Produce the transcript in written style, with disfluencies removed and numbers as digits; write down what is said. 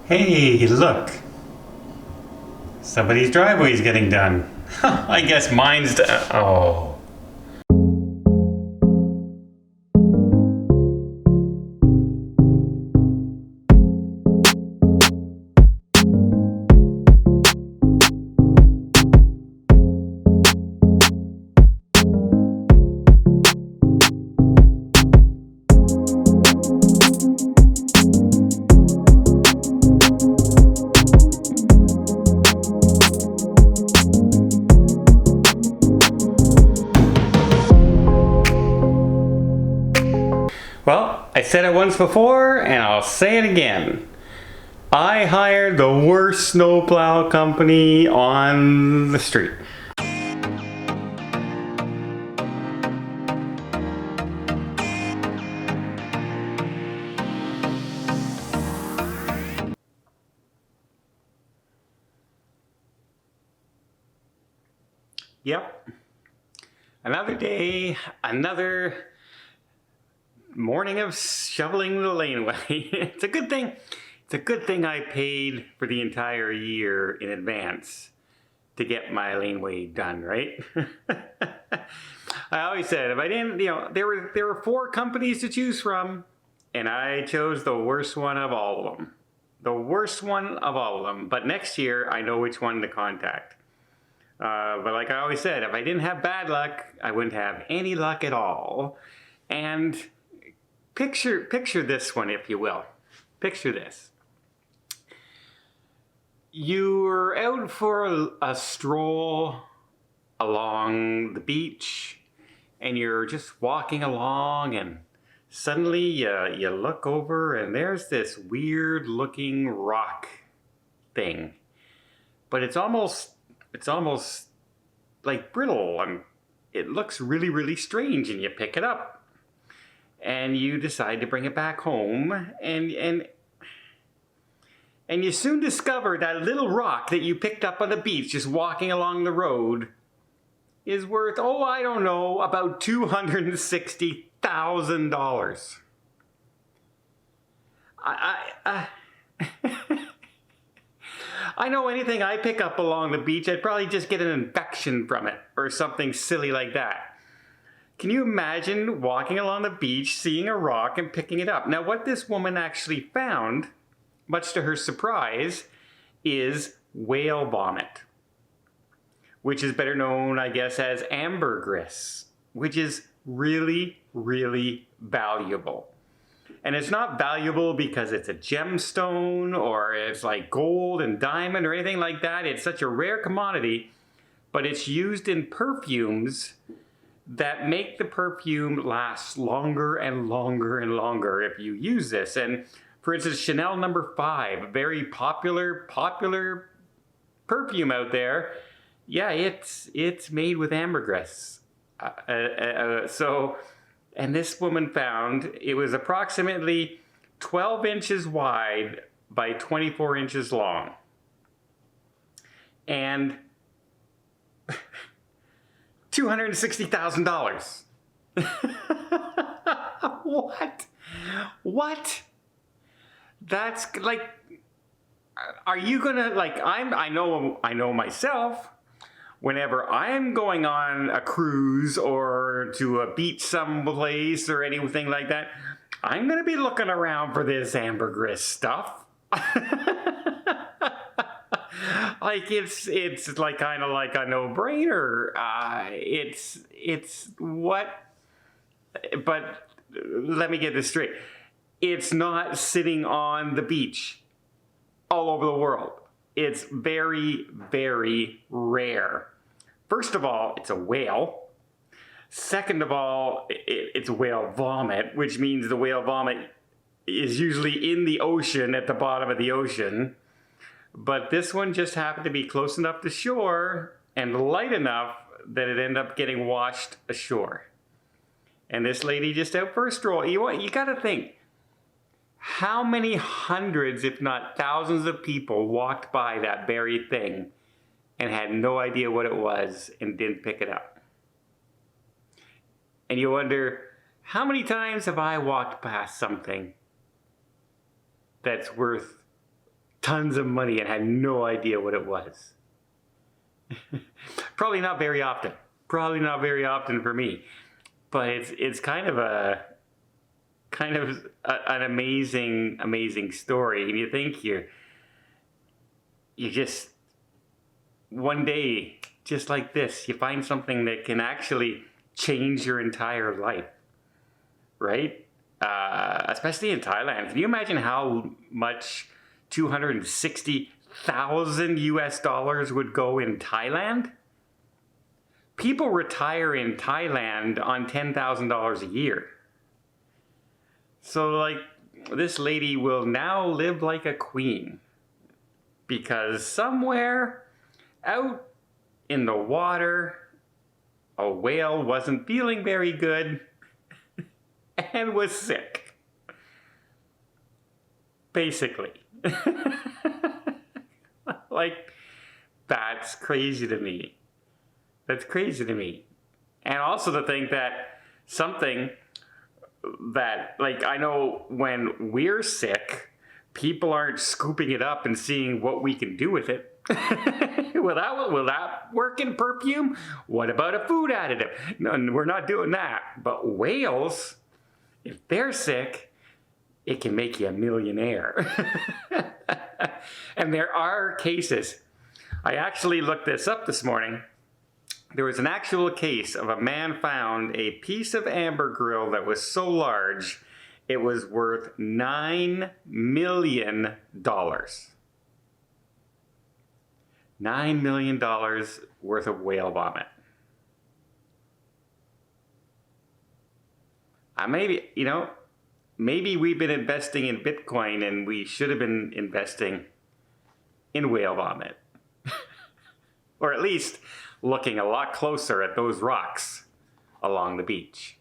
Hey, look. Somebody's driveway's getting done. I guess mine's done. Oh. Well, I said it once before, and I'll say it again. I hired the worst snowplow company on the street. Yep. Another day, another morning of shoveling the laneway. It's a good thing. It's a good thing I paid for the entire year in advance to get my laneway done, right? I always said if I didn't, there were four companies to choose from, and I chose the worst one of all of them. The worst one of all of them. But next year, I know which one to contact. But like I always said, if I didn't have bad luck, I wouldn't have any luck at all. And picture this one, if you will. Picture this. You're out for a stroll along the beach, and you're just walking along, and suddenly you look over, and there's this weird-looking rock thing. But it's almost like brittle, and it looks really, really strange, and you pick it up. And you decide to bring it back home, and you soon discover that little rock that you picked up on the beach just walking along the road is worth, I don't know, about $260,000. I know anything I pick up along the beach, I'd probably just get an infection from it or something silly like that. Can you imagine walking along the beach, seeing a rock and picking it up? Now, what this woman actually found, much to her surprise, is whale vomit, which is better known, I guess, as ambergris, which is really, really valuable. And it's not valuable because it's a gemstone or it's like gold and diamond or anything like that. It's such a rare commodity, but it's used in perfumes that make the perfume last longer and longer and longer if you use this. And for instance, Chanel No. 5, a very popular perfume out there. Yeah, it's made with ambergris. And this woman found it was approximately 12 inches wide by 24 inches long. And $260,000. What? That's like, are you gonna, like, I know myself, whenever I'm going on a cruise or to a beach someplace or anything like that, I'm gonna be looking around for this ambergris stuff. Like it's like kind of like a no-brainer. It's what? But let me get this straight. It's not sitting on the beach all over the world. It's very, very rare. First of all, it's a whale. Second of all, it's whale vomit, which means the whale vomit is usually in the ocean, at the bottom of the ocean. But this one just happened to be close enough to shore and light enough that it ended up getting washed ashore. And this lady just out for a stroll. You got to think, how many hundreds, if not thousands of people walked by that very thing and had no idea what it was and didn't pick it up? And you wonder, how many times have I walked past something that's worth tons of money and had no idea what it was. Probably not very often. Probably not very often for me. But it's kind of an amazing story. And you think you just one day, just like this, you find something that can actually change your entire life, right? Especially in Thailand. Can you imagine how much 260,000 US dollars would go in Thailand? People retire in Thailand on $10,000 a year. So, like, this lady will now live like a queen because somewhere out in the water, a whale wasn't feeling very good and was sick. Basically. Like, that's crazy to me. That's crazy to me. And also to think that something that, like, I know when we're sick, people aren't scooping it up and seeing what we can do with it. Will that work in perfume? What about a food additive? No, we're not doing that. But whales, if they're sick, it can make you a millionaire. And there are cases. I actually looked this up this morning. There was an actual case of a man found a piece of ambergris that was so large, it was worth $9 million. $9 million worth of whale vomit. Maybe we've been investing in Bitcoin and we should have been investing in whale vomit. Or at least looking a lot closer at those rocks along the beach.